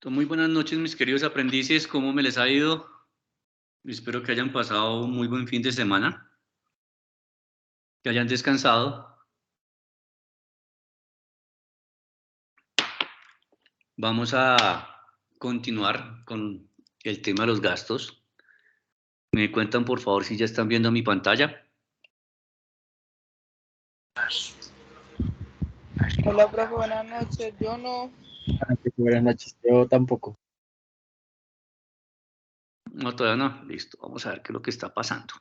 Muy buenas noches, mis queridos aprendices. ¿Cómo me les ha ido? Espero que hayan pasado un muy buen fin de semana, que hayan descansado. Vamos a continuar con el tema de los gastos. ¿Me cuentan, por favor, si ya están viendo mi pantalla? Hola, profe, buenas noches. Yo no. Buenas noches, yo tampoco. No, todavía no. Listo, vamos a ver qué es lo que está pasando.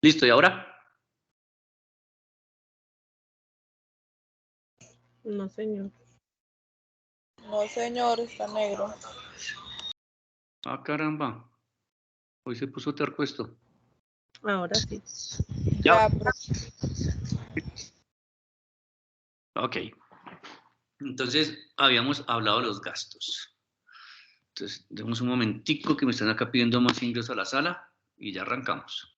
¿Listo? ¿Y ahora? No, señor. No, señor, está negro. Ah, caramba. Hoy se puso terco esto. Ahora sí. Ya, profe. Ok. Entonces, habíamos hablado de los gastos. Entonces, demos un momentico que me están acá pidiendo más ingresos a la sala y ya arrancamos.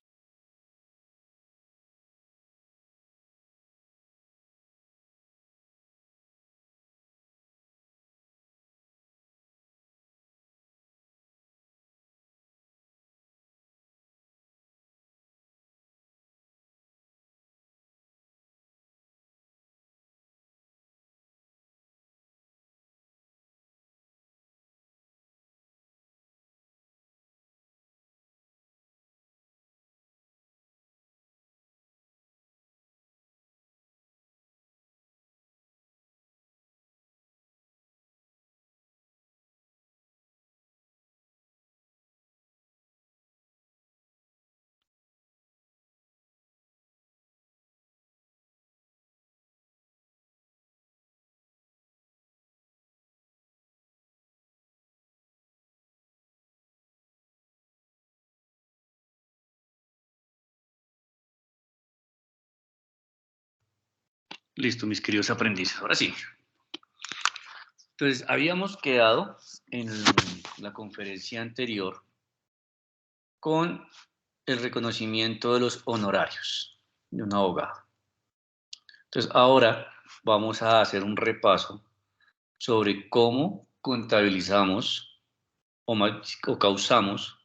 Listo, mis queridos aprendices. Ahora sí. Entonces, habíamos quedado en la conferencia anterior con el reconocimiento de los honorarios de un abogado. Entonces, ahora vamos a hacer un repaso sobre cómo contabilizamos o causamos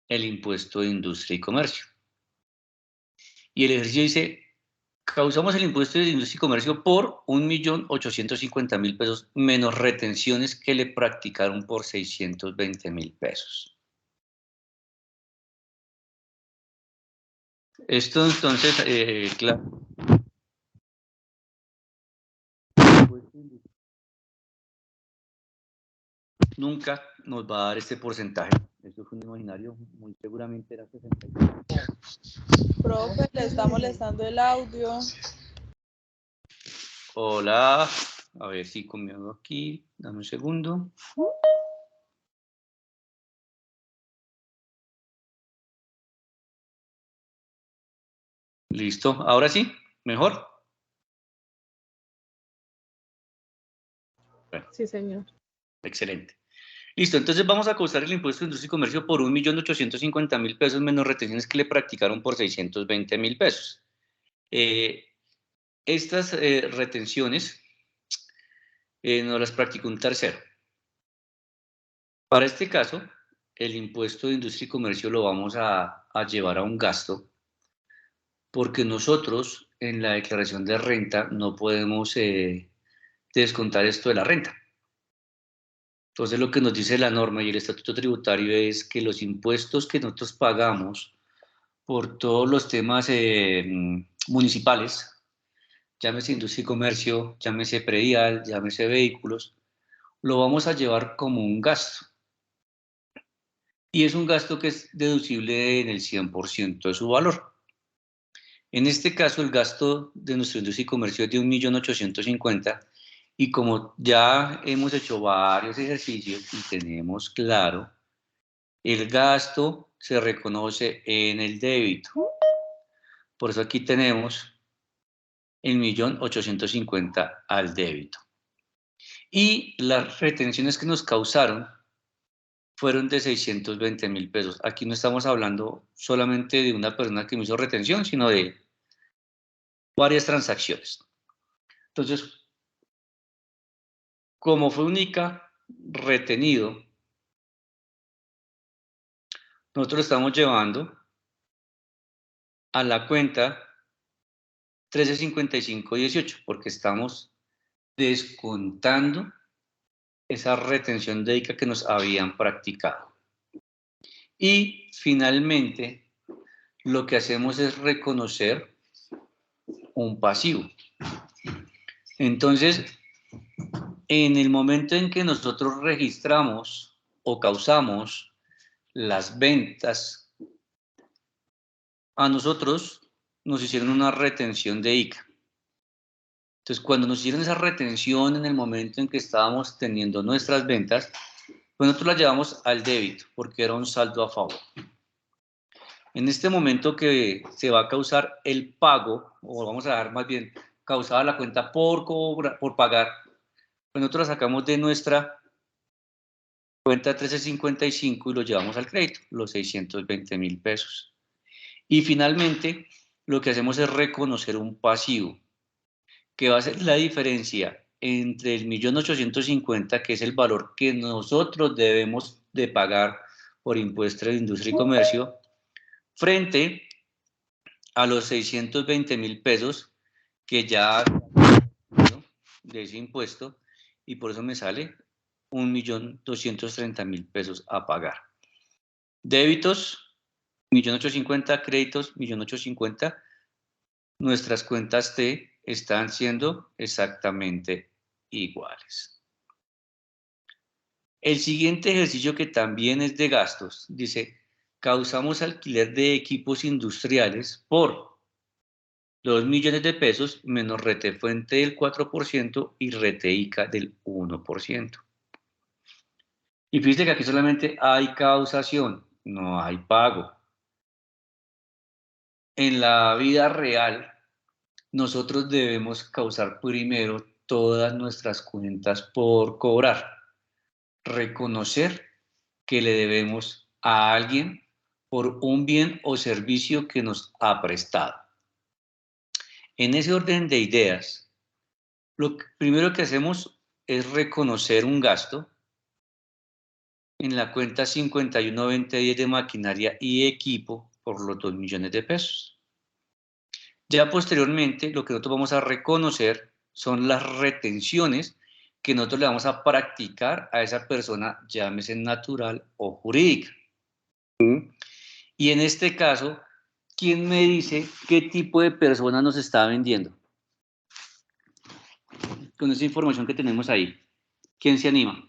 el impuesto de industria y comercio. Y el ejercicio dice, causamos el impuesto de industria y comercio por 1.850.000 pesos menos retenciones que le practicaron por 620.000 pesos. Esto entonces, claro. Nunca nos va a dar este porcentaje. Esto es un imaginario, muy seguramente era 65. Profe, le está molestando el audio. Hola, a ver si conmigo aquí, dame un segundo. Listo, ahora sí, mejor. Bueno, Sí, señor. excelente. Listo, entonces vamos a causar el impuesto de industria y comercio por 1.850.000 pesos menos retenciones que le practicaron por 620.000 pesos. Estas retenciones nos las practicó un tercero. Para este caso, el impuesto de industria y comercio lo vamos a llevar a un gasto porque nosotros en la declaración de renta no podemos descontar esto de la renta. Entonces lo que nos dice la norma y el estatuto tributario es que los impuestos que nosotros pagamos por todos los temas municipales, llámese industria y comercio, llámese predial, llámese vehículos, lo vamos a llevar como un gasto. Y es un gasto que es deducible en el 100% de su valor. En este caso, el gasto de nuestra industria y comercio es de 1.850.000 y como ya hemos hecho varios ejercicios y tenemos claro, el gasto se reconoce en el débito. Por eso aquí tenemos el 1.850.000 al débito. Y las retenciones que nos causaron fueron de 620.000 pesos. Aquí no estamos hablando solamente de una persona que me hizo retención, sino de varias transacciones. Entonces, como fue un ICA retenido, nosotros lo estamos llevando a la cuenta 135518, porque estamos descontando esa retención de ICA que nos habían practicado. Y finalmente, lo que hacemos es reconocer un pasivo. Entonces, en el momento en que nosotros registramos o causamos las ventas, a nosotros nos hicieron una retención de ICA. Entonces, cuando nos hicieron esa retención en el momento en que estábamos teniendo nuestras ventas, pues nosotros la llevamos al débito, porque era un saldo a favor. En este momento que se va a causar el pago, o vamos a dar más bien, causada la cuenta por pagar, pues nosotros la sacamos de nuestra cuenta 1355 y lo llevamos al crédito, los 620.000 pesos. Y finalmente, lo que hacemos es reconocer un pasivo, que va a ser la diferencia entre el 1.850.000, que es el valor que nosotros debemos de pagar por impuesto de industria y comercio, frente a los 620.000 pesos que ya de ese impuesto, y por eso me sale 1.230.000 pesos a pagar. Débitos, 1.850.000, créditos, 1.850.000. Nuestras cuentas T están siendo exactamente iguales. El siguiente ejercicio, que también es de gastos, dice: causamos alquiler de equipos industriales por 2 millones de pesos menos rete fuente del 4% y rete ICA del 1%. Y fíjate que aquí solamente hay causación, no hay pago. En la vida real, nosotros debemos causar primero todas nuestras cuentas por cobrar, reconocer que le debemos a alguien por un bien o servicio que nos ha prestado. En ese orden de ideas, lo primero que hacemos es reconocer un gasto en la cuenta 512010 de maquinaria y equipo por los 2 millones de pesos. Ya posteriormente, lo que nosotros vamos a reconocer son las retenciones que nosotros le vamos a practicar a esa persona, llámese natural o jurídica. Y en este caso, ¿quién me dice qué tipo de persona nos está vendiendo? Con esa información que tenemos ahí, ¿quién se anima?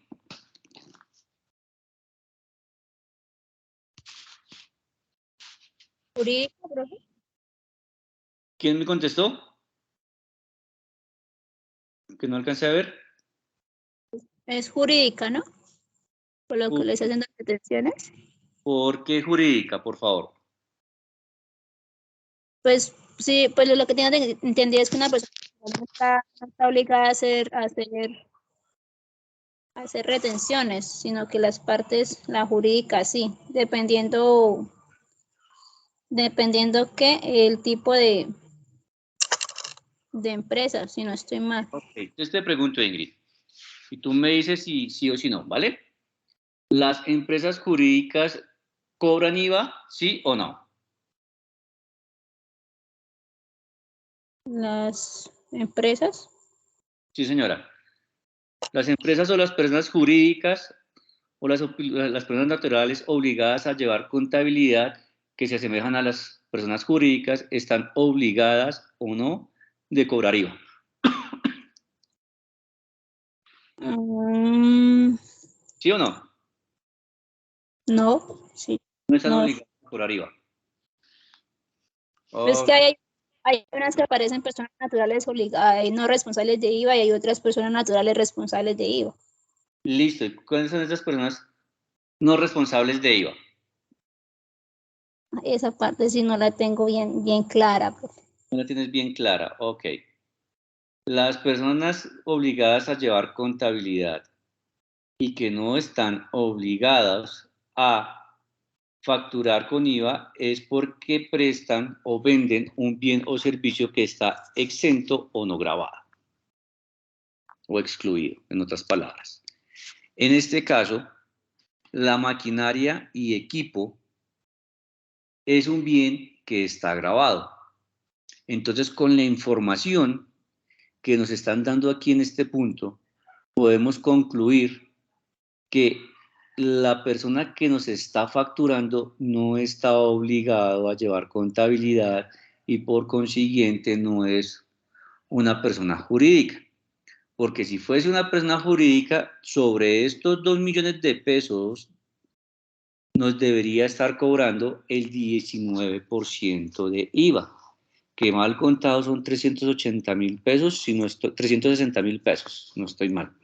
Jurídica, profe. ¿Quién me contestó? Que no alcancé a ver. Es jurídica, ¿no? Por lo que les hacen las detenciones. ¿Por qué jurídica, por favor? Pues sí, pues lo que tengo entendido es que una persona no está obligada a hacer retenciones, sino que las partes, la jurídica sí, dependiendo que el tipo de empresa, si no estoy mal. Ok, entonces te pregunto, Ingrid, y tú me dices si sí o si no, ¿vale? ¿Las empresas jurídicas cobran IVA, sí o no? Las empresas. Sí, señora. Las empresas o las personas jurídicas o las personas naturales obligadas a llevar contabilidad que se asemejan a las personas jurídicas están obligadas o no de cobrar IVA. ¿Sí o no? No, sí. No están No. obligadas a cobrar IVA. Es que hay unas que aparecen personas naturales obligadas y no responsables de IVA, y hay otras personas naturales responsables de IVA. Listo. ¿Y cuáles son esas personas no responsables de IVA? Esa parte sí no la tengo bien clara, profe. No la tienes bien clara. Ok. Las personas obligadas a llevar contabilidad y que no están obligadas a facturar con IVA es porque prestan o venden un bien o servicio que está exento o no grabado o excluido, en otras palabras. En este caso, la maquinaria y equipo es un bien que está grabado. Entonces, con la información que nos están dando aquí en este punto, podemos concluir que la persona que nos está facturando no está obligado a llevar contabilidad y por consiguiente no es una persona jurídica. Porque si fuese una persona jurídica, sobre estos 2 millones de pesos nos debería estar cobrando el 19% de IVA, que mal contado son 380.000 pesos, si no estoy, 360.000 pesos, no estoy mal.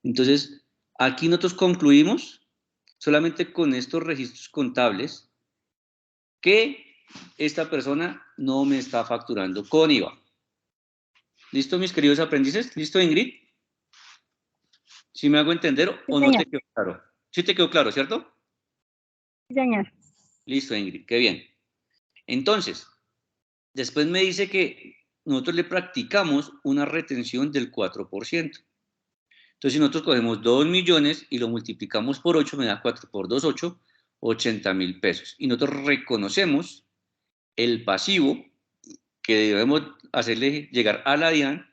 Entonces, aquí nosotros concluimos solamente con estos registros contables que esta persona no me está facturando con IVA. ¿Listo, mis queridos aprendices? ¿Listo, Ingrid? ¿Sí me hago entender Sí, o no señor. te quedó claro? Sí te quedó claro, ¿cierto? Sí, señor. Listo, Ingrid, qué bien. Entonces, después me dice que nosotros le practicamos una retención del 4%. Entonces, si nosotros cogemos 2 millones y lo multiplicamos por 8, me da 4 por 2, 8, 80.000 pesos. Y nosotros reconocemos el pasivo que debemos hacerle llegar a la DIAN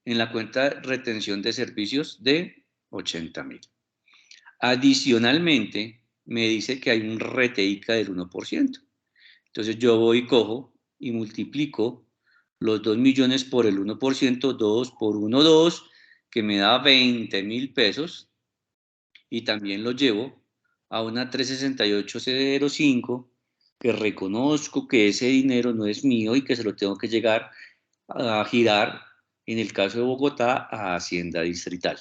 en la cuenta de retención de servicios de 80.000. Adicionalmente, me dice que hay un reteica del 1%. Entonces yo voy y cojo y multiplico los 2 millones por el 1%, 2 por 1, 2, que me da 20.000 pesos, y también lo llevo a una 368.05, que reconozco que ese dinero no es mío y que se lo tengo que llegar a girar, en el caso de Bogotá, a Hacienda Distrital.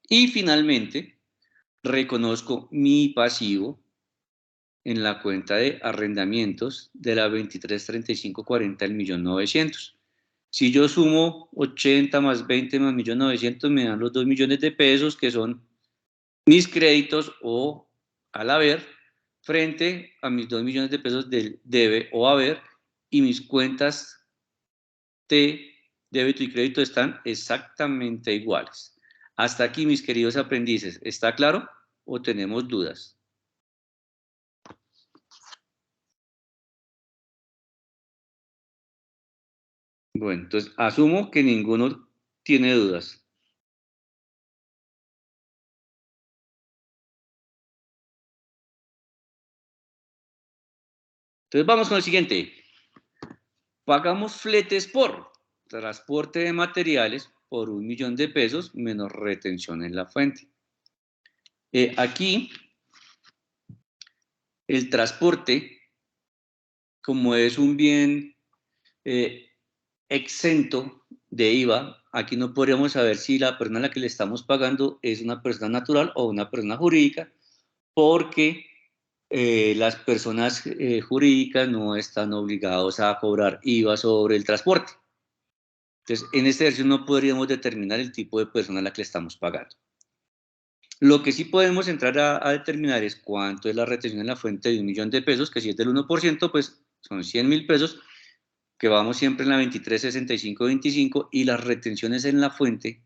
Y finalmente, reconozco mi pasivo en la cuenta de arrendamientos de la 233540 del 1.900.000. Si yo sumo 80 más 20 más 1.900.000, me dan los 2 millones de pesos, que son mis créditos o al haber, frente a mis 2 millones de pesos del debe o haber, y mis cuentas de débito y crédito están exactamente iguales. Hasta aquí, mis queridos aprendices, ¿está claro o tenemos dudas? Bueno, entonces asumo que ninguno tiene dudas. Entonces vamos con el siguiente. Pagamos fletes por transporte de materiales por 1 millón de pesos menos retención en la fuente. Aquí el transporte, como es un bien exento de IVA, aquí no podríamos saber si la persona a la que le estamos pagando es una persona natural o una persona jurídica, porque las personas jurídicas no están obligados a cobrar IVA sobre el transporte. Entonces, en este ejercicio no podríamos determinar el tipo de persona a la que le estamos pagando. Lo que sí podemos entrar a determinar es cuánto es la retención en la fuente de 1 millón de pesos, que si es del 1%, pues son 100.000 pesos, que vamos siempre en la 236525, y las retenciones en la fuente,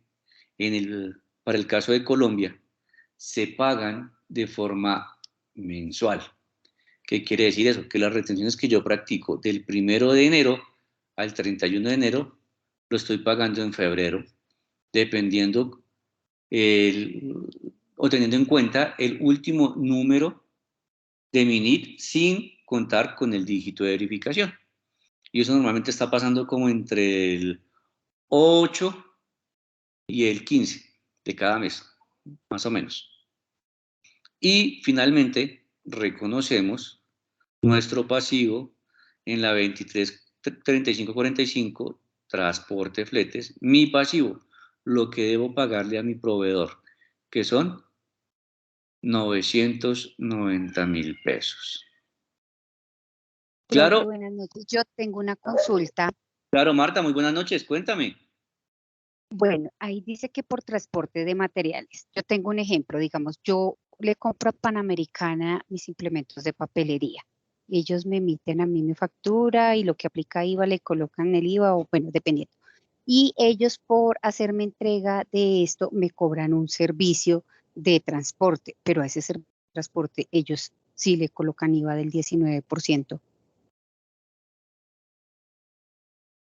para el caso de Colombia, se pagan de forma mensual. ¿Qué quiere decir eso? Que las retenciones que yo practico del 1 de enero al 31 de enero lo estoy pagando en febrero, dependiendo o teniendo en cuenta el último número de mi NIT sin contar con el dígito de verificación. Y eso normalmente está pasando como entre el 8 y el 15 de cada mes, más o menos. Y finalmente reconocemos nuestro pasivo en la 233545, transporte fletes, mi pasivo, lo que debo pagarle a mi proveedor, que son 990.000 pesos. Profe, ¿Claro? buenas noches. Yo tengo una consulta. Claro, Marta, muy buenas noches, cuéntame. Bueno, ahí dice que por transporte de materiales. Yo tengo un ejemplo, digamos, yo le compro a Panamericana mis implementos de papelería. Ellos me emiten a mí mi factura y lo que aplica IVA le colocan el IVA o bueno, dependiendo. Y ellos por hacerme entrega de esto me cobran un servicio de transporte, pero a ese servicio de transporte ellos sí le colocan IVA del 19%.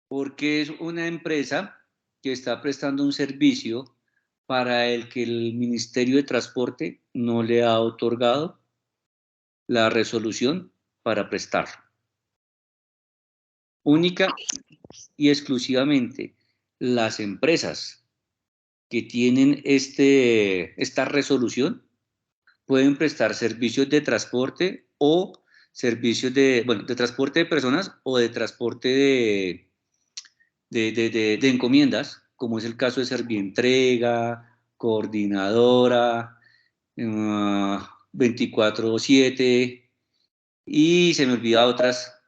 Porque es una empresa que está prestando un servicio para el que el Ministerio de Transporte no le ha otorgado la resolución para prestarlo. Única y exclusivamente las empresas que tienen esta resolución pueden prestar servicios de transporte o servicios de transporte de personas o de transporte de encomiendas, como es el caso de Servientrega, Coordinadora, 24/7 y se me olvida otras.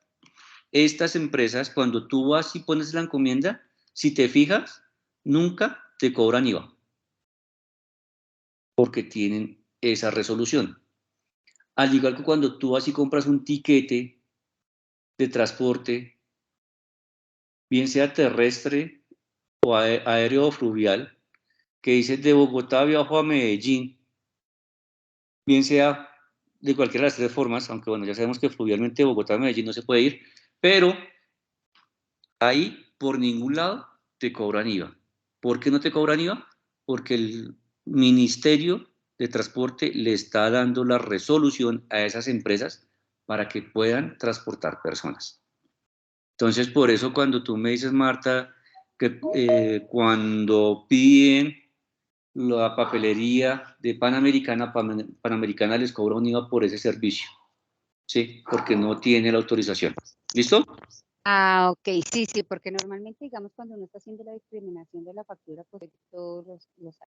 Estas empresas, cuando tú vas y pones la encomienda, si te fijas, nunca te cobran IVA, porque tienen esa resolución. Al igual que cuando tú vas y compras un tiquete de transporte, bien sea terrestre o aéreo o fluvial, que dice de Bogotá viajo a Medellín, bien sea de cualquiera de las tres formas, aunque bueno, ya sabemos que fluvialmente de Bogotá a Medellín no se puede ir, pero ahí por ningún lado te cobran IVA. ¿Por qué no te cobran IVA? Porque el Ministerio de Transporte le está dando la resolución a esas empresas para que puedan transportar personas. Entonces, por eso cuando tú me dices, Marta, que cuando piden la papelería de Panamericana, Panamericana les cobra un IVA por ese servicio, ¿sí? Porque no tiene la autorización. ¿Listo? Ah, ok, sí, porque normalmente, digamos, cuando uno está haciendo la discriminación de la factura, pues todos los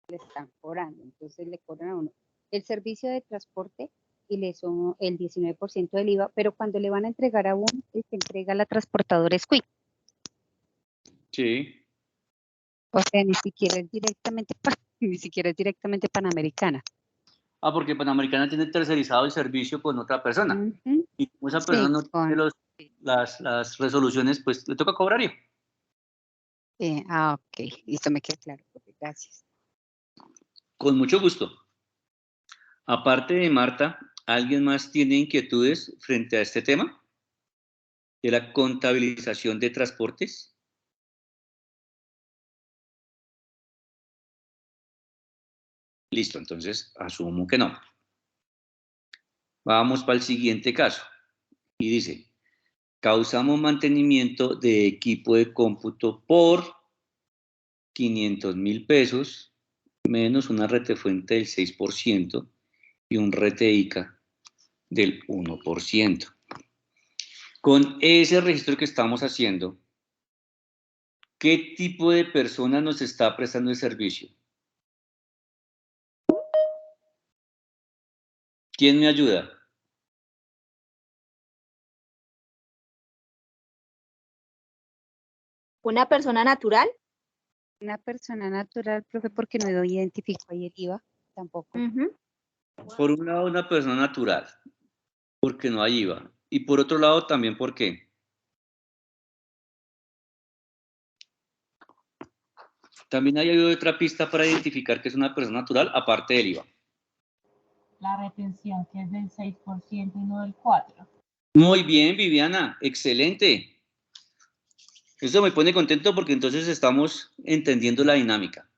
le están cobrando, entonces le cobran a uno el servicio de transporte y le son el 19% del IVA, pero cuando le van a entregar a uno, el que entrega la transportadora es Quick, Sí. o sea, ni siquiera es directamente Panamericana. Ah, porque Panamericana tiene tercerizado el servicio con otra persona. Ujú. Y como esa persona no tiene las resoluciones, pues le toca cobrar. Ok, listo, me queda claro, gracias. Con mucho gusto. Aparte de Marta, ¿alguien más tiene inquietudes frente a este tema de la contabilización de transportes? Listo, entonces asumo que no. Vamos para el siguiente caso. Y dice, causamos mantenimiento de equipo de cómputo por 500.000 pesos menos una retefuente del 6% y un rete ICA del 1%. Con ese registro que estamos haciendo, ¿qué tipo de persona nos está prestando el servicio? ¿Quién me ayuda? ¿Una persona natural? Una persona natural, profe, porque no identifico ahí el IVA tampoco. Por un lado, una persona natural, porque no hay IVA. Y por otro lado, también, ¿por qué? También hay otra pista para identificar que es una persona natural, aparte del IVA. La retención, que es del 6% y no del 4%. Muy bien, Viviana, excelente. Eso me pone contento porque entonces estamos entendiendo la dinámica.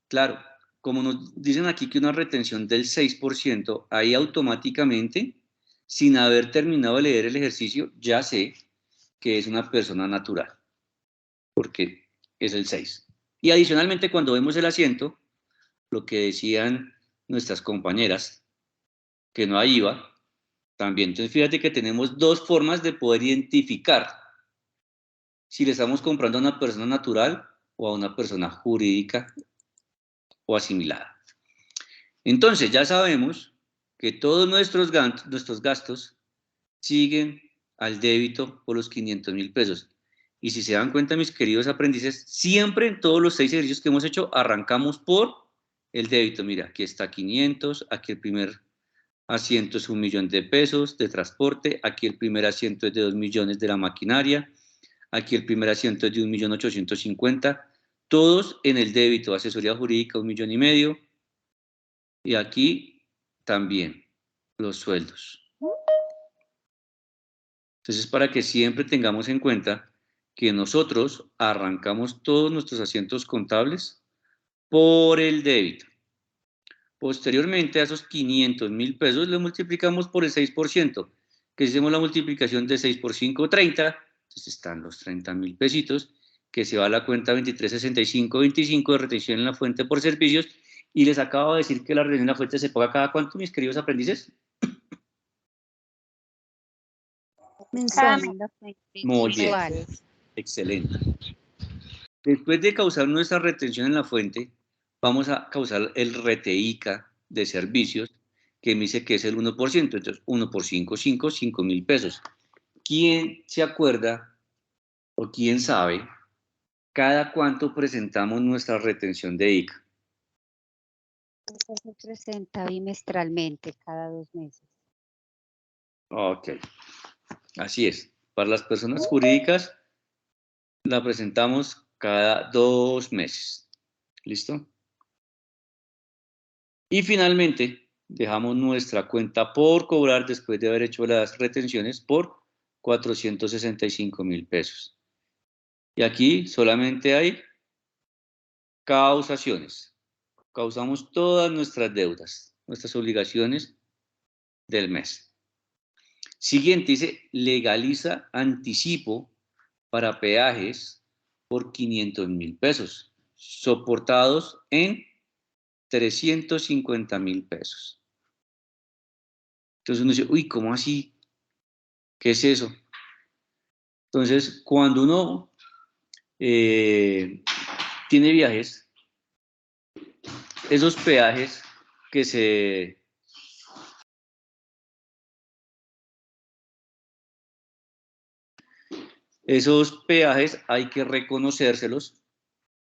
Claro, como nos dicen aquí que una retención del 6%, ahí automáticamente, sin haber terminado de leer el ejercicio, ya sé que es una persona natural, porque es el 6. Y adicionalmente, cuando vemos el asiento, lo que decían nuestras compañeras, que no hay IVA, también. Entonces, fíjate que tenemos dos formas de poder identificar si le estamos comprando a una persona natural o a una persona jurídica o asimilada. Entonces, ya sabemos que todos nuestros gastos siguen al débito por los 500.000 pesos. Y si se dan cuenta, mis queridos aprendices, siempre en todos los 6 ejercicios que hemos hecho, arrancamos por el débito. Mira, aquí está 500, aquí el primer asiento es 1 millón de pesos de transporte, aquí el primer asiento es de 2 millones de la maquinaria, aquí el primer asiento es de 1.850.000, todos en el débito, asesoría jurídica 1,5 millones, y aquí también los sueldos. Entonces, para que siempre tengamos en cuenta que nosotros arrancamos todos nuestros asientos contables por el débito. Posteriormente a esos 500.000 pesos le multiplicamos por el 6%, que si hacemos la multiplicación de 6 por 5, 30, entonces están los 30.000 pesitos, que se va a la cuenta 236525 de retención en la fuente por servicios, y les acabo de decir que la retención en la fuente se paga cada cuánto, mis queridos aprendices. Mensual. Muy bien, excelente. Después de causar nuestra retención en la fuente, vamos a causar el RTICA de servicios, que me dice que es el 1%. Entonces, 1 por 5, 5.000 pesos. ¿Quién se acuerda o quién sabe cada cuánto presentamos nuestra retención de ICA? Se presenta bimestralmente, cada 2 meses. Ok, así es. Para las personas jurídicas la presentamos cada 2 meses. ¿Listo? Y finalmente, dejamos nuestra cuenta por cobrar después de haber hecho las retenciones por 465.000 pesos. Y aquí solamente hay causaciones. Causamos todas nuestras deudas, nuestras obligaciones del mes. Siguiente, dice, legaliza anticipo para peajes por 500.000 pesos, soportados en 350.000 pesos. Entonces uno dice, uy, ¿cómo así? ¿Qué es eso? Entonces, cuando uno tiene viajes, esos peajes que esos peajes hay que reconocérselos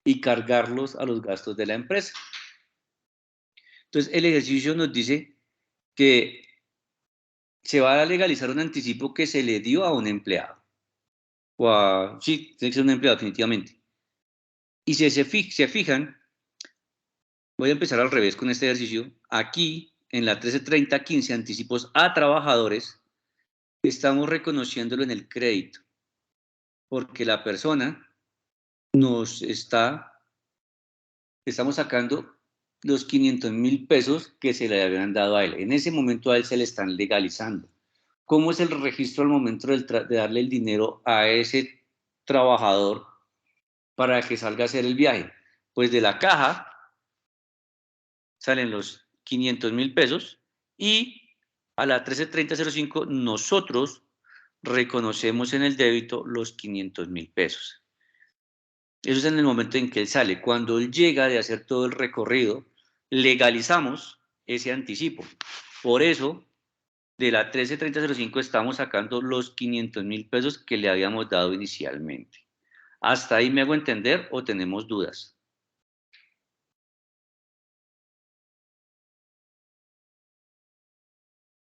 y cargarlos a los gastos de la empresa. Entonces, el ejercicio nos dice que se va a legalizar un anticipo que se le dio a un empleado. Sí, tiene que ser un empleado, definitivamente. Y si se fijan, voy a empezar al revés con este ejercicio. Aquí, en la 133015, anticipos a trabajadores, estamos reconociéndolo en el crédito, porque la persona estamos sacando los 500.000 pesos que se le habían dado a él. En ese momento a él se le están legalizando. ¿Cómo es el registro al momento de darle el dinero a ese trabajador para que salga a hacer el viaje? Pues de la caja salen los 500.000 pesos y a la 133005 nosotros reconocemos en el débito los 500.000 pesos. Eso es en el momento en que él sale. Cuando él llega de hacer todo el recorrido, legalizamos ese anticipo. Por eso, de la 133005 estamos sacando los 500.000 pesos que le habíamos dado inicialmente. ¿Hasta ahí me hago entender o tenemos dudas?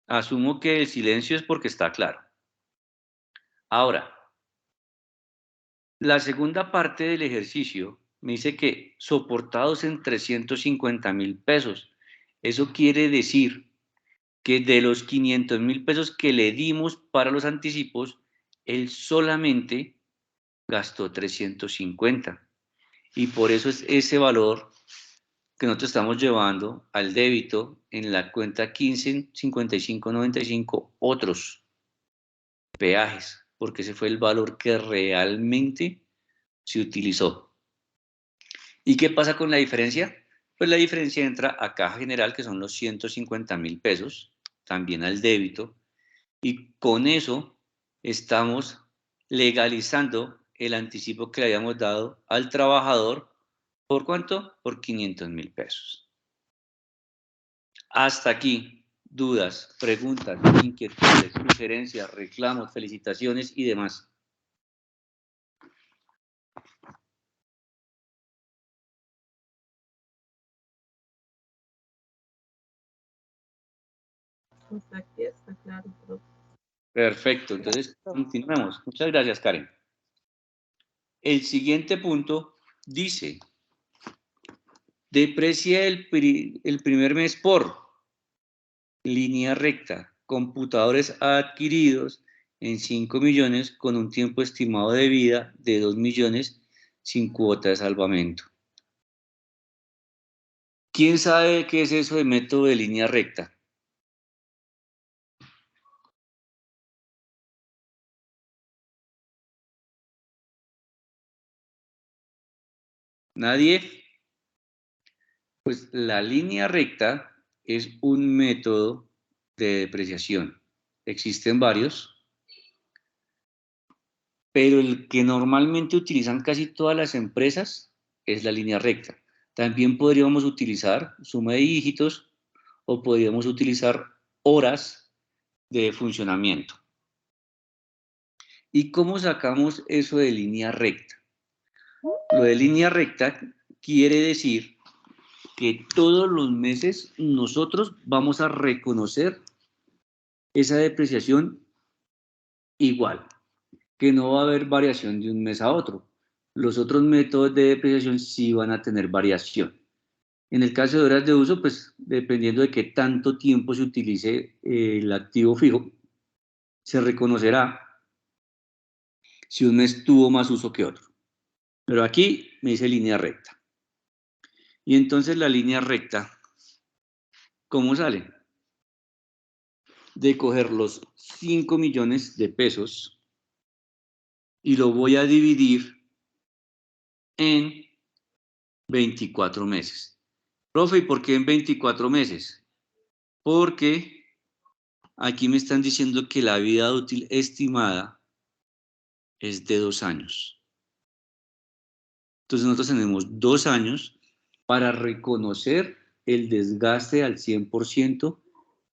Asumo que el silencio es porque está claro. Ahora, la segunda parte del ejercicio me dice que soportados en 350.000 pesos. Eso quiere decir que de los 500.000 pesos que le dimos para los anticipos, él solamente gastó 350. Y por eso es ese valor que nosotros estamos llevando al débito en la cuenta 155595 otros peajes, porque ese fue el valor que realmente se utilizó. ¿Y qué pasa con la diferencia? Pues la diferencia entra a caja general, que son los 150.000 pesos, también al débito, y con eso estamos legalizando el anticipo que le habíamos dado al trabajador. ¿Por cuánto? Por 500.000 pesos. Hasta aquí, dudas, preguntas, inquietudes, sugerencias, reclamos, felicitaciones y demás. Pues aquí está claro, profe. Perfecto, entonces continuemos. Muchas gracias, Karen. El siguiente punto dice, deprecia el primer mes por línea recta, computadores adquiridos en 5 millones con un tiempo estimado de vida de 2 millones sin cuota de salvamento. ¿Quién sabe qué es eso de método de línea recta? ¿Nadie? Pues la línea recta es un método de depreciación. Existen varios, pero el que normalmente utilizan casi todas las empresas es la línea recta. También podríamos utilizar suma de dígitos o podríamos utilizar horas de funcionamiento. ¿Y cómo sacamos eso de línea recta? Lo de línea recta quiere decir que todos los meses nosotros vamos a reconocer esa depreciación igual, que no va a haber variación de un mes a otro. Los otros métodos de depreciación sí van a tener variación. En el caso de horas de uso, pues dependiendo de qué tanto tiempo se utilice el activo fijo, se reconocerá si un mes tuvo más uso que otro. Pero aquí me dice línea recta. Y entonces la línea recta, ¿cómo sale? De coger los 5 millones de pesos y lo voy a dividir en 24 meses. Profe, ¿y por qué en 24 meses? Porque aquí me están diciendo que la vida útil estimada es de 2 años. Entonces nosotros tenemos 2 años para reconocer el desgaste al 100%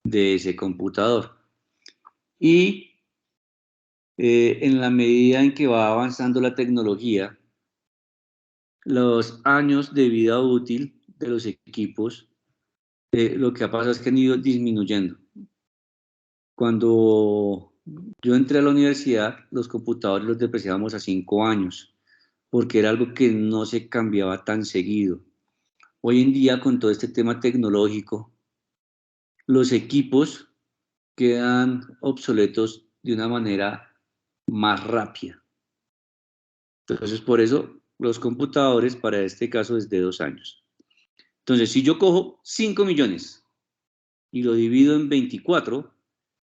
de ese computador. Y en la medida en que va avanzando la tecnología, los años de vida útil de los equipos, lo que ha pasado es que han ido disminuyendo. Cuando yo entré a la universidad, los computadores los depreciábamos a 5 años, porque era algo que no se cambiaba tan seguido. Hoy en día, con todo este tema tecnológico, los equipos quedan obsoletos de una manera más rápida. Entonces, por eso, los computadores para este caso es de 2 años. Entonces, si yo cojo 5 millones y lo divido en 24,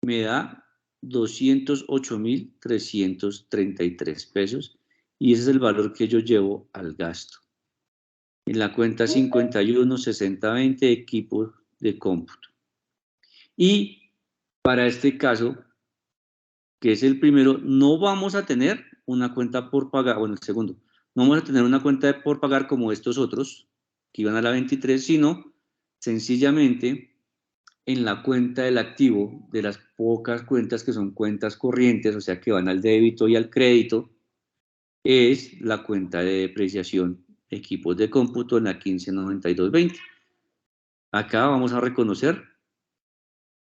me da 208.333 pesos y ese es el valor que yo llevo al gasto. En la cuenta 516020 equipos de cómputo. Y para este caso, que es el primero, no vamos a tener una cuenta por pagar, bueno, el segundo, no vamos a tener una cuenta por pagar como estos otros, que iban a la 23, sino sencillamente en la cuenta del activo, de las pocas cuentas que son cuentas corrientes, o sea que van al débito y al crédito, es la cuenta de depreciación equipos de cómputo en la 159220. Acá vamos a reconocer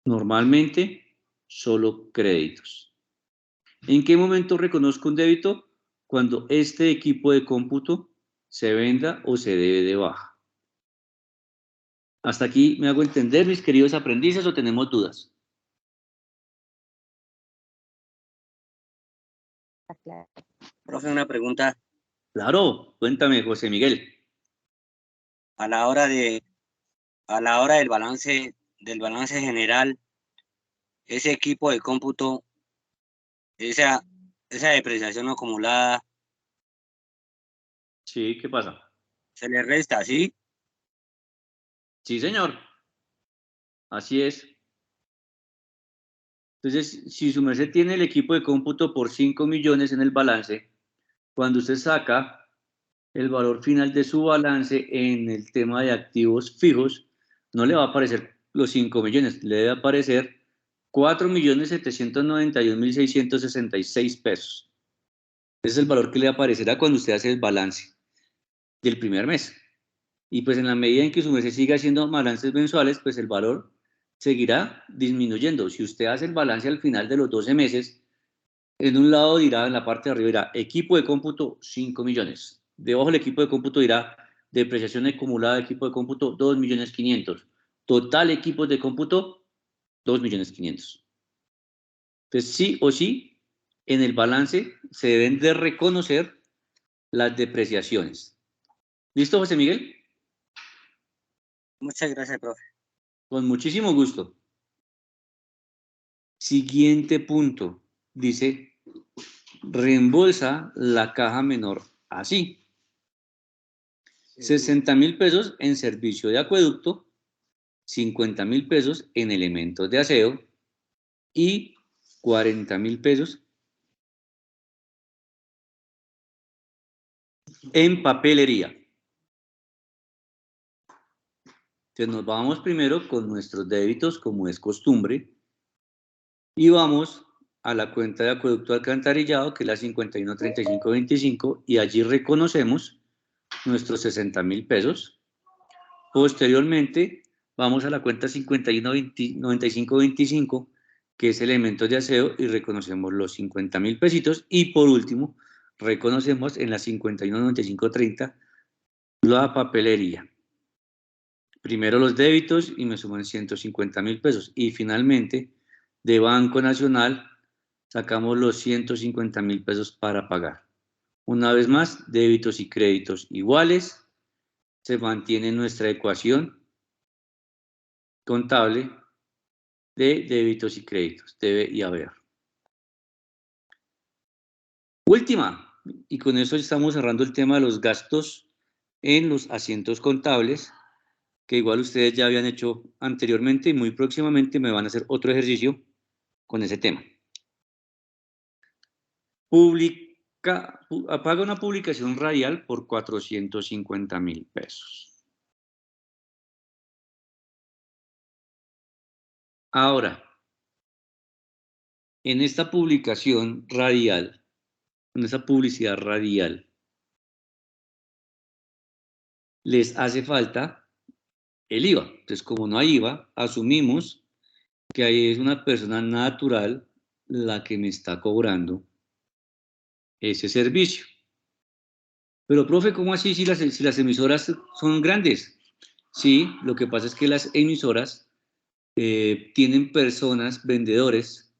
normalmente solo créditos. ¿En qué momento reconozco un débito? Cuando este equipo de cómputo se venda o se debe de baja. ¿Hasta aquí me hago entender, mis queridos aprendices, o tenemos dudas? Profe, una pregunta. Claro, cuéntame, José Miguel. A la hora del balance general, ese equipo de cómputo, esa depreciación acumulada, Sí, ¿qué pasa? se le resta, ¿sí? Sí, señor. Así es. Entonces, si su merced tiene el equipo de cómputo por 5 millones en el balance, cuando usted saca el valor final de su balance en el tema de activos fijos, no le va a aparecer los 5 millones, le debe aparecer 4.791.666 pesos. Ese es el valor que le aparecerá cuando usted hace el balance del primer mes. Y pues en la medida en que su mes siga haciendo balances mensuales, pues el valor seguirá disminuyendo. Si usted hace el balance al final de los 12 meses, en un lado dirá, en la parte de arriba dirá, equipo de cómputo, 5 millones. Debajo del equipo de cómputo dirá, depreciación acumulada de equipo de cómputo, 2 millones 500. Total equipos de cómputo, 2 millones 500. Entonces, sí o sí, en el balance se deben de reconocer las depreciaciones. ¿Listo, José Miguel? Muchas gracias, profe. Con muchísimo gusto. Siguiente punto. Dice, reembolsa la caja menor así. 60.000 pesos en servicio de acueducto, 50.000 pesos en elementos de aseo y 40.000 pesos en papelería. Entonces nos vamos primero con nuestros débitos, como es costumbre, y vamos a la cuenta de acueducto alcantarillado, que es la 513525, y allí reconocemos nuestros 60.000 pesos. Posteriormente, vamos a la cuenta 519525, que es elementos de aseo, y reconocemos los 50.000 pesitos. Y por último, reconocemos en la 519530 la papelería. Primero los débitos y me suman 150.000 pesos. Y finalmente, de Banco Nacional, sacamos los 150.000 pesos para pagar. Una vez más, débitos y créditos iguales. Se mantiene nuestra ecuación contable de débitos y créditos, debe y haber. Última, y con eso estamos cerrando el tema de los gastos en los asientos contables, que igual ustedes ya habían hecho anteriormente y muy próximamente me van a hacer otro ejercicio con ese tema. Paga una publicación radial por 450.000 pesos. Ahora, en esta publicación radial, en esa publicidad radial, les hace falta el IVA. Entonces, como no hay IVA, asumimos que ahí es una persona natural la que me está cobrando ese servicio. Pero, profe, ¿cómo así si las emisoras son grandes? Sí, lo que pasa es que las emisoras tienen personas, vendedores,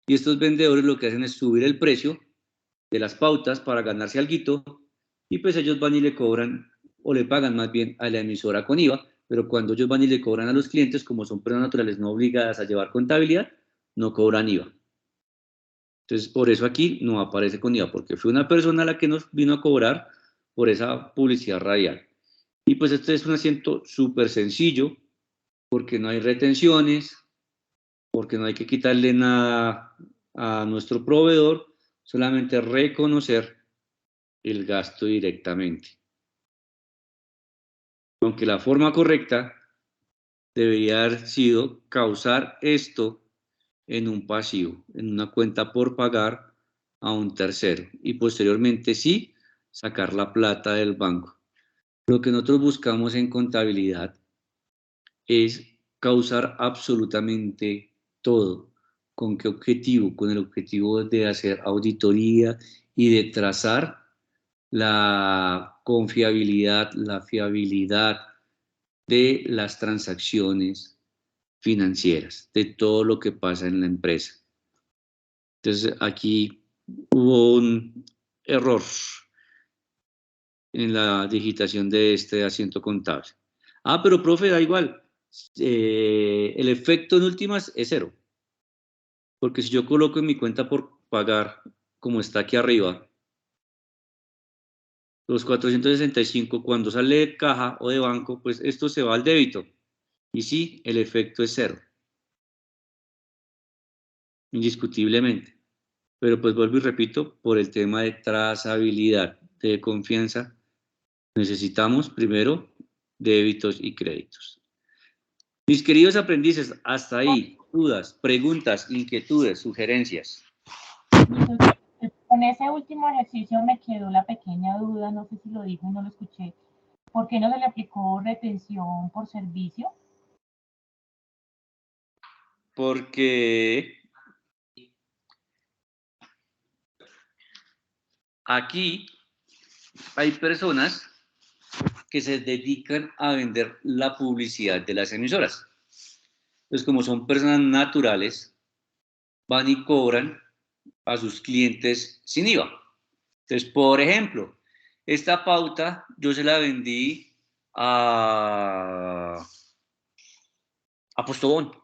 y estos vendedores lo que hacen es subir el precio de las pautas para ganarse alguito, y pues ellos van y le cobran, o le pagan más bien a la emisora con IVA, pero cuando ellos van y le cobran a los clientes, como son personas naturales no obligadas a llevar contabilidad, no cobran IVA. Entonces, por eso aquí no aparece con IVA, porque fue una persona la que nos vino a cobrar por esa publicidad radial. Y pues este es un asiento súper sencillo, porque no hay retenciones, porque no hay que quitarle nada a nuestro proveedor, solamente reconocer el gasto directamente. Aunque la forma correcta debería haber sido causar esto en un pasivo, en una cuenta por pagar a un tercero, y posteriormente sí sacar la plata del banco. Lo que nosotros buscamos en contabilidad es causar absolutamente todo. ¿Con qué objetivo? Con el objetivo de hacer auditoría y de trazar la confiabilidad, la fiabilidad de las transacciones financieras, de todo lo que pasa en la empresa. Entonces, aquí hubo un error en la digitación de este asiento contable. Ah, pero profe, da igual. El efecto en últimas es cero. Porque si yo coloco en mi cuenta por pagar, como está aquí arriba, los 465, cuando sale de caja o de banco, pues esto se va al débito. Y sí, el efecto es cero. Indiscutiblemente. Pero pues vuelvo y repito, por el tema de trazabilidad, de confianza, necesitamos primero débitos y créditos. Mis queridos aprendices, hasta ahí, dudas, preguntas, inquietudes, sugerencias. Con ese último ejercicio me quedó la pequeña duda, no sé si lo dijo y no lo escuché. ¿Por qué no se le aplicó retención por servicio? porque aquí hay personas que se dedican a vender la publicidad de las emisoras. Entonces, como son personas naturales, van y cobran a sus clientes sin IVA. Entonces, por ejemplo, esta pauta yo se la vendí a Postobón.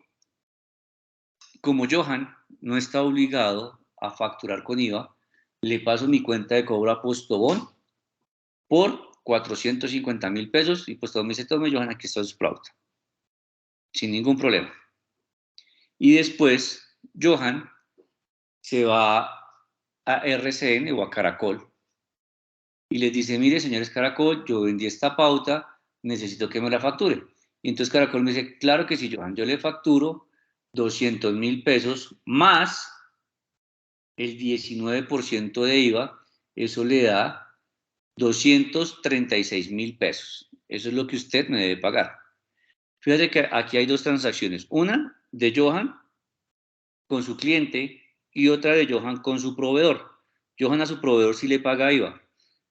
Como Johan no está obligado a facturar con IVA, le paso mi cuenta de cobro a Postobón por 450.000 pesos y Postobón me dice, tome Johan, aquí está su pauta. Sin ningún problema. Y después Johan se va a RCN o a Caracol y les dice, mire, señores Caracol, yo vendí esta pauta, necesito que me la facture. Y entonces Caracol me dice, claro que sí, Johan, yo le facturo 200.000 pesos más el 19% de IVA, eso le da 236.000 pesos. Eso es lo que usted me debe pagar. Fíjate que aquí hay dos transacciones, una de Johan con su cliente y otra de Johan con su proveedor. Johan a su proveedor sí le paga IVA,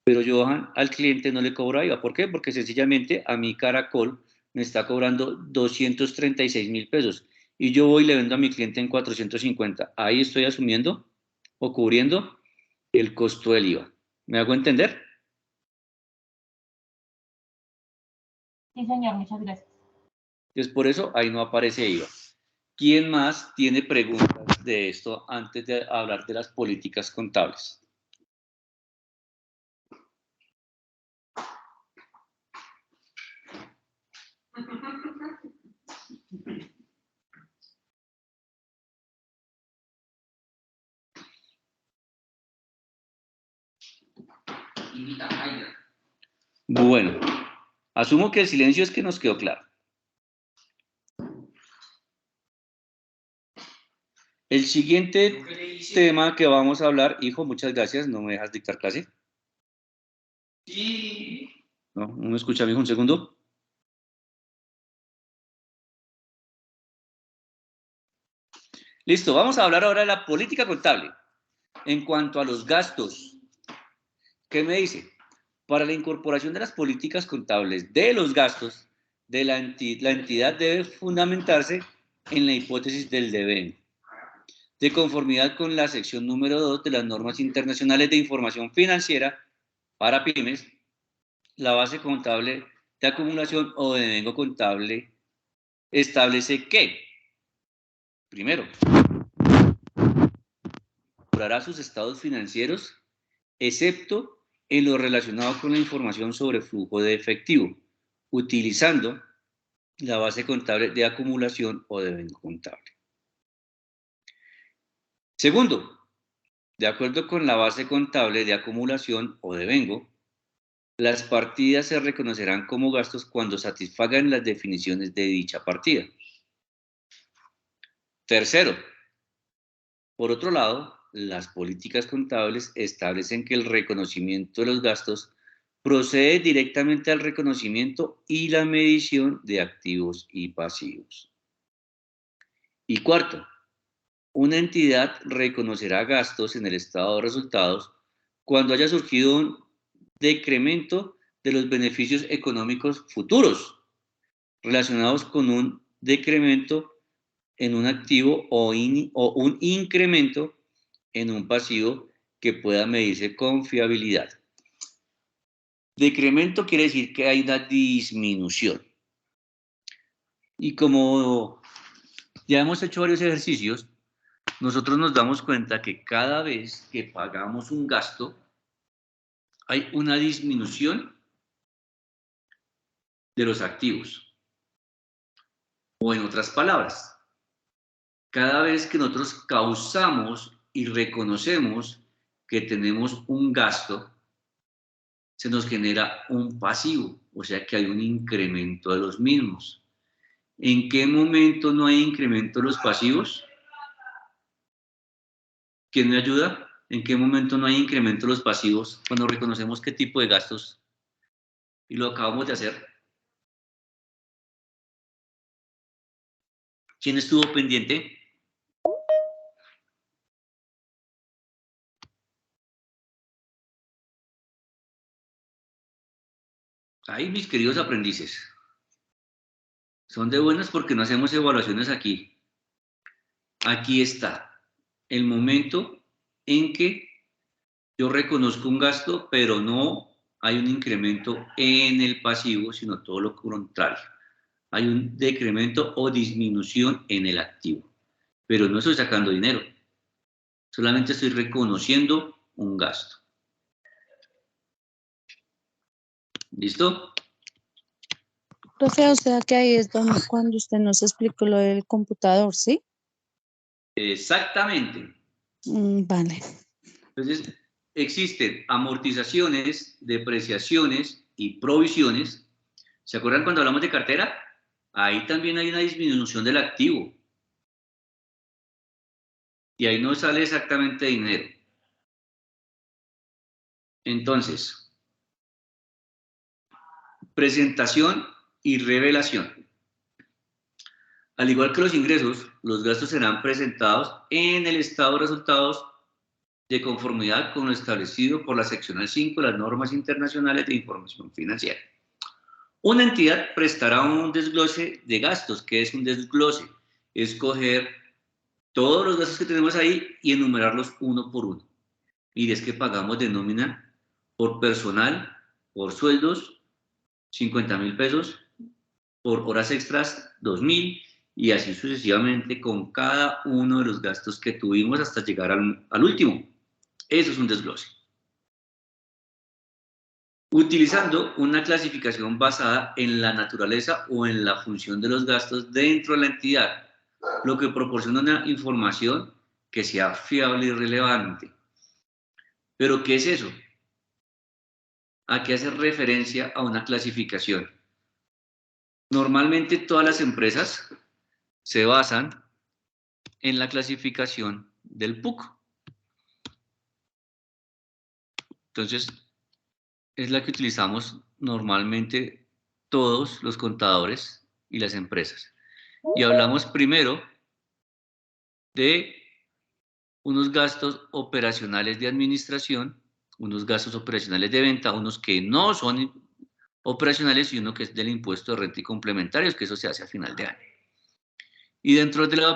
pero Johan al cliente no le cobra IVA. ¿Por qué? Porque sencillamente a mi Caracol me está cobrando 236.000 pesos y yo voy y le vendo a mi cliente en 450. Ahí estoy asumiendo o cubriendo el costo del IVA. ¿Me hago entender? Sí, señor, muchas gracias. Entonces, por eso ahí no aparece IVA. ¿Quién más tiene preguntas de esto antes de hablar de las políticas contables? Bueno, asumo que el silencio es que nos quedó claro. El siguiente tema que vamos a hablar, hijo, muchas gracias, no me dejas dictar clase. Sí. No me escucha, hijo, un segundo. Listo, vamos a hablar ahora de la política contable. En cuanto a los gastos, ¿qué me dice? Para la incorporación de las políticas contables de los gastos, la entidad debe fundamentarse en la hipótesis del devengo, de conformidad con la sección número 2 de las normas internacionales de información financiera para pymes. La base contable de acumulación o de devengo contable establece que, primero, incorporará sus estados financieros, excepto en lo relacionado con la información sobre flujo de efectivo, utilizando la base contable de acumulación o de devengo contable. Segundo, de acuerdo con la base contable de acumulación o devengo, las partidas se reconocerán como gastos cuando satisfagan las definiciones de dicha partida. Tercero, por otro lado, las políticas contables establecen que el reconocimiento de los gastos procede directamente al reconocimiento y la medición de activos y pasivos. Y cuarto, una entidad reconocerá gastos en el estado de resultados cuando haya surgido un decremento de los beneficios económicos futuros relacionados con un decremento en un activo o un incremento en un pasivo que pueda medirse con fiabilidad. Decremento quiere decir que hay una disminución. Y como ya hemos hecho varios ejercicios, nosotros nos damos cuenta que cada vez que pagamos un gasto, hay una disminución de los activos. O en otras palabras, cada vez que nosotros causamos y reconocemos que tenemos un gasto, se nos genera un pasivo, o sea que hay un incremento de los mismos. ¿En qué momento no hay incremento de los pasivos? ¿Quién me ayuda? ¿En qué momento no hay incremento de los pasivos cuando reconocemos qué tipo de gastos? Y lo acabamos de hacer. ¿Quién estuvo pendiente? Ahí, mis queridos aprendices. Son de buenas porque no hacemos evaluaciones aquí. Aquí está el momento en que yo reconozco un gasto, pero no hay un incremento en el pasivo, sino todo lo contrario. Hay un decremento o disminución en el activo, pero no estoy sacando dinero. Solamente estoy reconociendo un gasto. ¿Listo? Profe, o sea que ahí es donde, cuando usted nos explicó lo del computador, ¿sí? Exactamente. Vale. Entonces, existen amortizaciones, depreciaciones y provisiones. ¿Se acuerdan cuando hablamos de cartera? Ahí también hay una disminución del activo. Y ahí no sale exactamente dinero. Entonces, presentación y revelación. Al igual que los ingresos, los gastos serán presentados en el estado de resultados de conformidad con lo establecido por la seccional 5 de las normas internacionales de información financiera. Una entidad prestará un desglose de gastos. ¿Qué es un desglose? Es coger todos los gastos que tenemos ahí y enumerarlos uno por uno. Y es que pagamos de nómina por personal, por sueldos, 50.000 pesos, por horas extras, 2.000, y así sucesivamente con cada uno de los gastos que tuvimos hasta llegar al último. Eso es un desglose. Utilizando una clasificación basada en la naturaleza o en la función de los gastos dentro de la entidad, lo que proporciona una información que sea fiable y relevante. ¿Pero qué es eso? ¿A qué hace referencia a una clasificación? Normalmente todas las empresas se basan en la clasificación del PUC. Entonces, es la que utilizamos normalmente todos los contadores y las empresas. Y hablamos primero de unos gastos operacionales de administración, unos gastos operacionales de venta, unos que no son operacionales y uno que es del impuesto de renta y complementarios, que eso se hace a final de año. Y dentro de la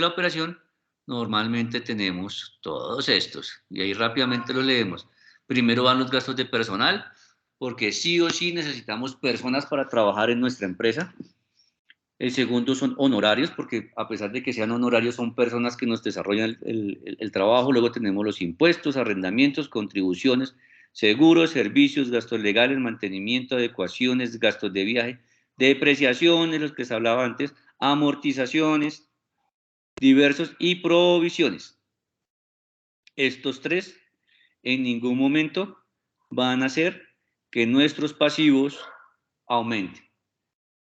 operación, normalmente tenemos todos estos, y ahí rápidamente los leemos. Primero van los gastos de personal, porque sí o sí necesitamos personas para trabajar en nuestra empresa. El segundo son honorarios, porque a pesar de que sean honorarios, son personas que nos desarrollan el trabajo. Luego tenemos los impuestos, arrendamientos, contribuciones, seguros, servicios, gastos legales, mantenimiento, adecuaciones, gastos de viaje, depreciaciones, los que se hablaba antes, amortizaciones, diversos y provisiones. Estos tres en ningún momento van a hacer que nuestros pasivos aumenten.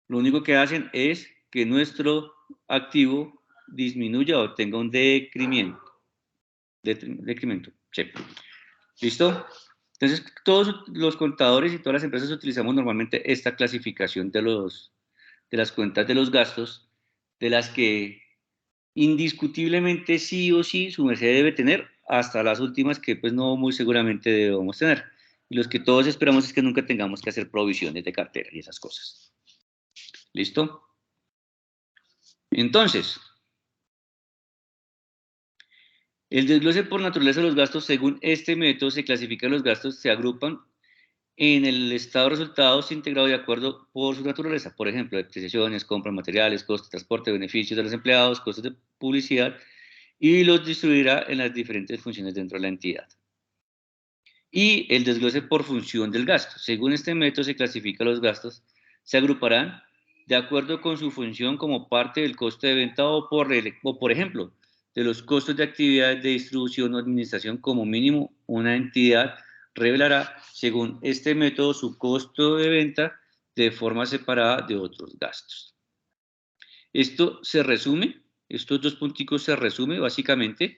Lo único que hacen es que nuestro activo disminuya o tenga un decremento. Decremento. Sí. ¿Listo? Entonces, todos los contadores y todas las empresas utilizamos normalmente esta clasificación de las cuentas de los gastos, de las que indiscutiblemente sí o sí su merced debe tener, hasta las últimas que pues no muy seguramente debemos tener. Y los que todos esperamos es que nunca tengamos que hacer provisiones de cartera y esas cosas. ¿Listo? Entonces, el desglose por naturaleza de los gastos, según este método, se clasifican los gastos, se agrupan en el estado de resultados integrado de acuerdo por su naturaleza. Por ejemplo, depreciaciones, compras materiales, costos de transporte, beneficios de los empleados, costos de publicidad, y los distribuirá en las diferentes funciones dentro de la entidad. Y el desglose por función del gasto. Según este método se clasifican los gastos, se agruparán de acuerdo con su función como parte del costo de venta o por ejemplo, de los costos de actividades de distribución o administración. Como mínimo, una entidad revelará, según este método, su costo de venta de forma separada de otros gastos. Esto se resume, estos dos punticos se resume básicamente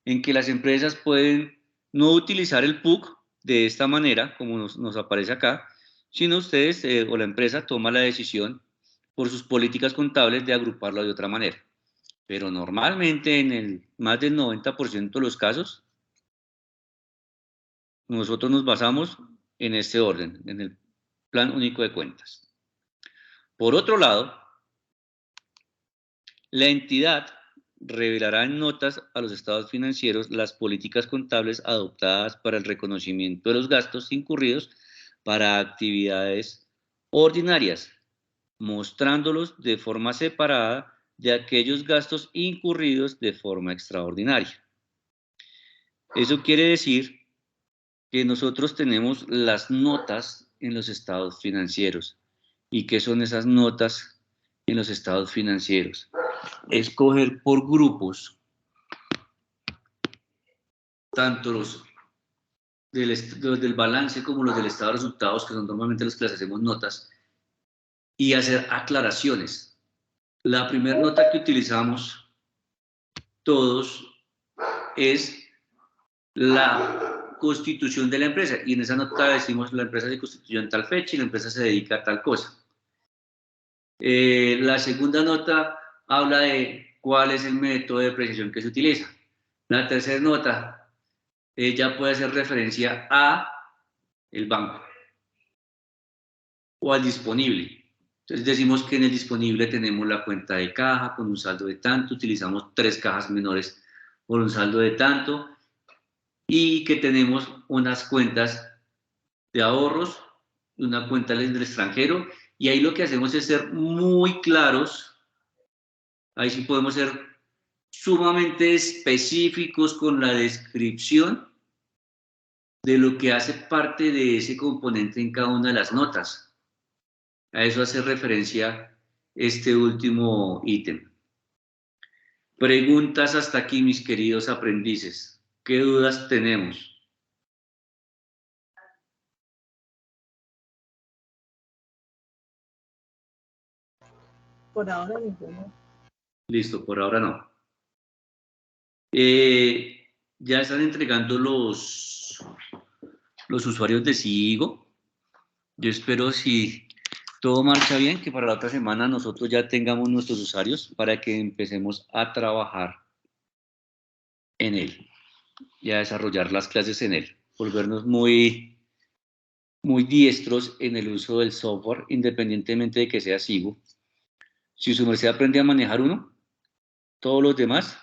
en que las empresas pueden no utilizar el PUC de esta manera, como nos aparece acá, sino ustedes o la empresa toma la decisión por sus políticas contables de agruparlo de otra manera. Pero normalmente en el más del 90% de los casos, nosotros nos basamos en este orden, en el Plan Único de Cuentas. Por otro lado, la entidad revelará en notas a los estados financieros las políticas contables adoptadas para el reconocimiento de los gastos incurridos para actividades ordinarias, mostrándolos de forma separada de aquellos gastos incurridos de forma extraordinaria. Eso quiere decir que nosotros tenemos las notas en los estados financieros. ¿Y qué son esas notas en los estados financieros? Escoger por grupos, tanto los del balance como los del estado de resultados, que son normalmente los que les hacemos notas, y hacer aclaraciones. La primera nota que utilizamos todos es la constitución de la empresa, y en esa nota decimos la empresa se constituyó en tal fecha y la empresa se dedica a tal cosa. La segunda nota habla de cuál es el método de depreciación que se utiliza. La tercera nota ya puede hacer referencia a el banco o al disponible. Entonces decimos que en el disponible tenemos la cuenta de caja con un saldo de tanto, utilizamos 3 cajas menores por un saldo de tanto, y que tenemos unas cuentas de ahorros, una cuenta del extranjero, y ahí lo que hacemos es ser muy claros. Ahí sí podemos ser sumamente específicos con la descripción de lo que hace parte de ese componente en cada una de las notas. A eso hace referencia este último ítem. Preguntas hasta aquí, mis queridos aprendices. ¿Qué dudas tenemos? Por ahora ninguno. Listo, por ahora no. Ya están entregando los usuarios de Sigo. Yo espero, si todo marcha bien, que para la otra semana nosotros ya tengamos nuestros usuarios para que empecemos a trabajar en él y a desarrollar las clases en él. Volvernos muy diestros en el uso del software, independientemente de que sea Sigo. Si su merced aprende a manejar uno, todos los demás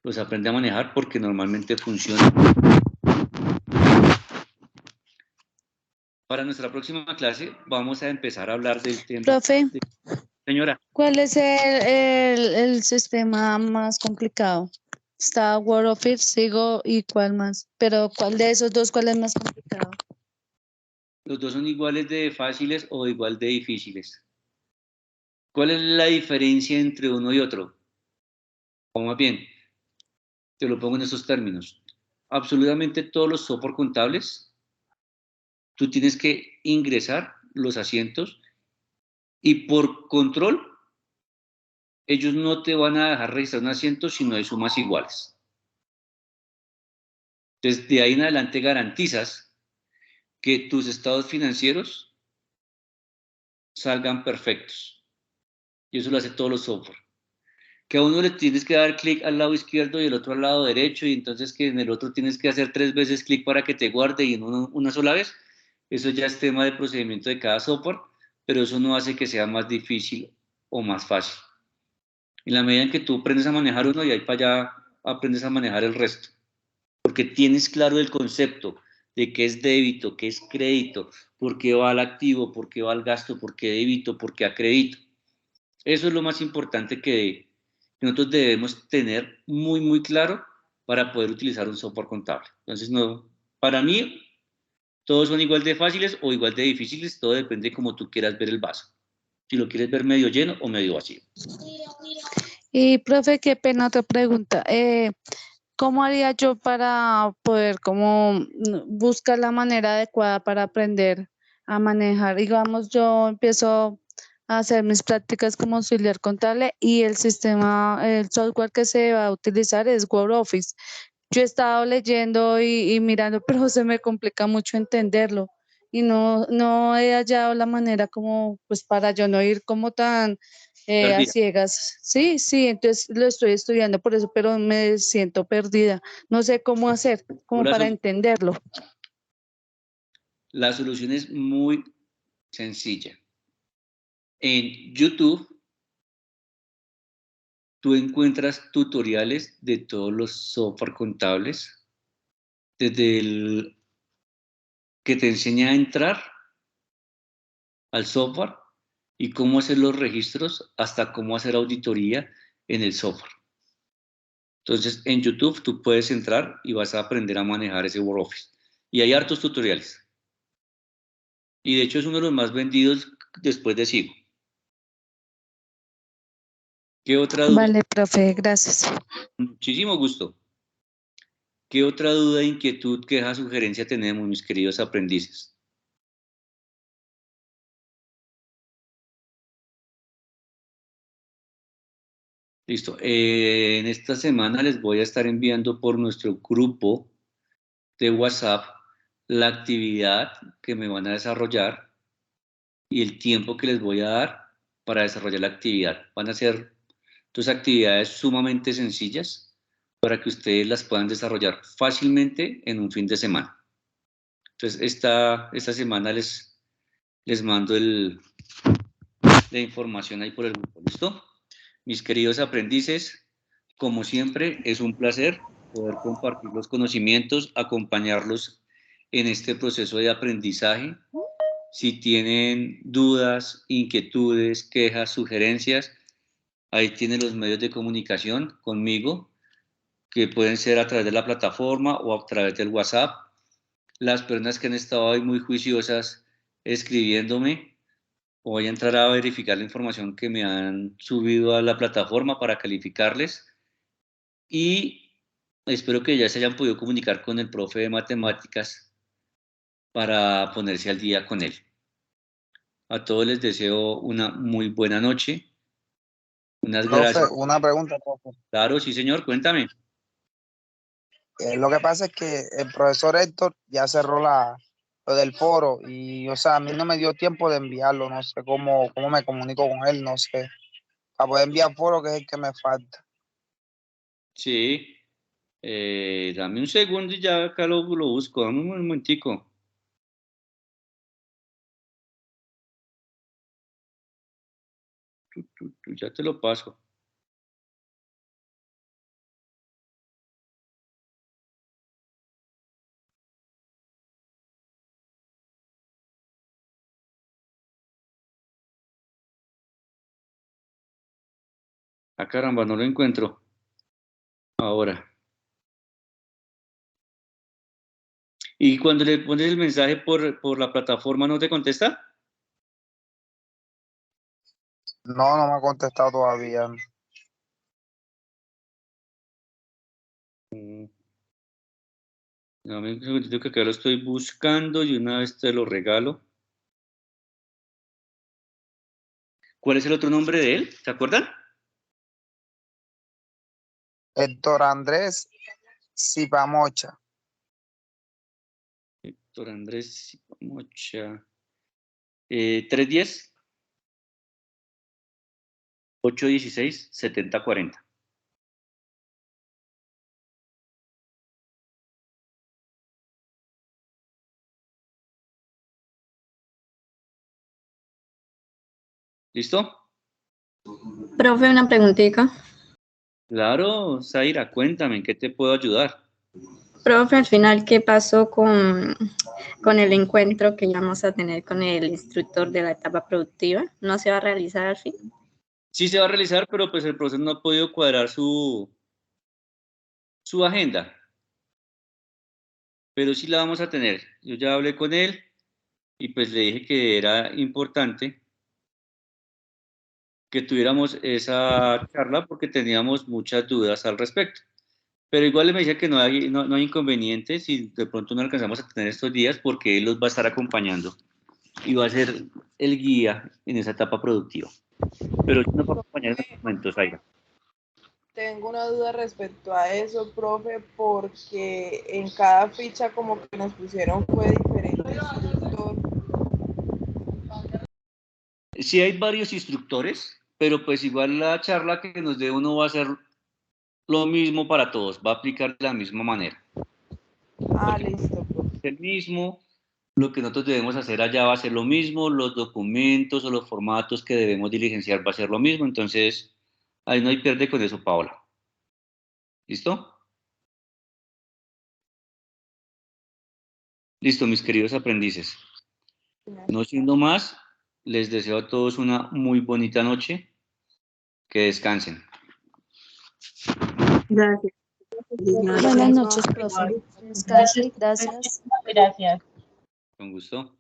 los aprende a manejar porque normalmente funciona. Para nuestra próxima clase vamos a empezar a hablar del tema. Profe, Señora. ¿cuál es el sistema más complicado? Está WordOffice, Sigo y cuál más. Pero ¿cuál de esos dos, cuál es más complicado? Los dos son iguales de fáciles o igual de difíciles. ¿Cuál es la diferencia entre uno y otro? O más bien, te lo pongo en estos términos. Absolutamente todos los software contables, tú tienes que ingresar los asientos y por control, ellos no te van a dejar registrar un asiento si no hay sumas iguales. Entonces, de ahí en adelante garantizas que tus estados financieros salgan perfectos. Y eso lo hace todos los software. Que a uno le tienes que dar clic al lado izquierdo y el otro al lado derecho, y entonces que en el otro tienes que hacer 3 veces clic para que te guarde y en uno una sola vez. Eso ya es tema de procedimiento de cada software, pero eso no hace que sea más difícil o más fácil. En la medida en que tú aprendes a manejar uno y ahí para allá aprendes a manejar el resto. Porque tienes claro el concepto de qué es débito, qué es crédito, por qué va al activo, por qué va al gasto, por qué débito, por qué a crédito. Eso es lo más importante que nosotros debemos tener muy claro para poder utilizar un software contable. Entonces, no, para mí, todos son igual de fáciles o igual de difíciles, todo depende de cómo tú quieras ver el vaso. Si lo quieres ver medio lleno o medio vacío. Y profe, qué pena otra pregunta. ¿Cómo haría yo para poder buscar la manera adecuada para aprender a manejar? Digamos, yo empiezo a hacer mis prácticas como auxiliar contable y el software que se va a utilizar es WordOffice. Yo he estado leyendo y mirando, pero se me complica mucho entenderlo. y no he hallado la manera como, pues para yo no ir como tan a Perdida. ciegas. Sí, sí, entonces lo estoy estudiando por eso, pero me siento perdida. No sé cómo hacer, como La para sol- entenderlo. La solución es muy sencilla. En YouTube, tú encuentras tutoriales de todos los software contables, desde el que te enseña a entrar al software y cómo hacer los registros, hasta cómo hacer auditoría en el software. Entonces, en YouTube tú puedes entrar y vas a aprender a manejar ese WordOffice. Y hay hartos tutoriales. Y de hecho es uno de los más vendidos después de Sigo. ¿Qué otra duda? Vale, profe, gracias. Muchísimo gusto. ¿Qué otra duda, inquietud, queja, sugerencia tenemos, mis queridos aprendices? Listo. En esta semana les voy a estar enviando por nuestro grupo de WhatsApp la actividad que me van a desarrollar y el tiempo que les voy a dar para desarrollar la actividad. Van a ser dos actividades sumamente sencillas para que ustedes las puedan desarrollar fácilmente en un fin de semana. Entonces, esta semana les mando la información ahí por el grupo. ¿Listo? Mis queridos aprendices, como siempre, es un placer poder compartir los conocimientos, acompañarlos en este proceso de aprendizaje. Si tienen dudas, inquietudes, quejas, sugerencias, ahí tienen los medios de comunicación conmigo, que pueden ser a través de la plataforma o a través del WhatsApp. Las personas que han estado ahí muy juiciosas escribiéndome, voy a entrar a verificar la información que me han subido a la plataforma para calificarles y espero que ya se hayan podido comunicar con el profe de matemáticas para ponerse al día con él. A todos les deseo una muy buena noche. Unas Profe, gracias. una pregunta, profe. Claro, sí, señor, cuéntame. Lo que pasa es que el profesor Héctor ya cerró lo del foro y, o sea, a mí no me dio tiempo de enviarlo, no sé cómo me comunico con él, no sé. Para poder enviar foro, que es el que me falta. Sí, dame un segundo y ya acá lo busco. Dame un momentico. Ya te lo paso. Ah, caramba, no lo encuentro. Ahora. ¿Y cuando le pones el mensaje por la plataforma no te contesta? No me ha contestado todavía. Dame un segundito que acá lo estoy buscando y una vez te lo regalo. ¿Cuál es el otro nombre de él? ¿Se acuerdan? Héctor Andrés Zipamocha. Héctor Andrés Mocha. 310 816 7040. ¿Listo? Profe, una preguntita. Claro, Zaira, cuéntame, ¿en qué te puedo ayudar? Profe, al final, ¿qué pasó con el encuentro que íbamos a tener con el instructor de la etapa productiva? ¿No se va a realizar al fin? Sí se va a realizar, pero pues el profesor no ha podido cuadrar su agenda. Pero sí la vamos a tener. Yo ya hablé con él y pues le dije que era importante que tuviéramos esa charla porque teníamos muchas dudas al respecto. Pero igual me decía que no hay inconvenientes si de pronto no alcanzamos a tener estos días porque él los va a estar acompañando y va a ser el guía en esa etapa productiva. Pero sí nos va a acompañar en estos momentos, Aira. Tengo una duda respecto a eso, profe, porque en cada ficha como que nos pusieron fue diferente instructor. Sí hay varios instructores, pero pues igual la charla que nos dé uno va a ser lo mismo para todos, va a aplicar de la misma manera. Ah, listo, profe. Es el mismo, lo que nosotros debemos hacer allá va a ser lo mismo, los documentos o los formatos que debemos diligenciar va a ser lo mismo, entonces ahí no hay pierde con eso, Paola. ¿Listo? Listo, mis queridos aprendices. No siendo más, les deseo a todos una muy bonita noche. Que descansen. Gracias. Buenas noches, profe. Descanse. Gracias. Gracias. Con gusto.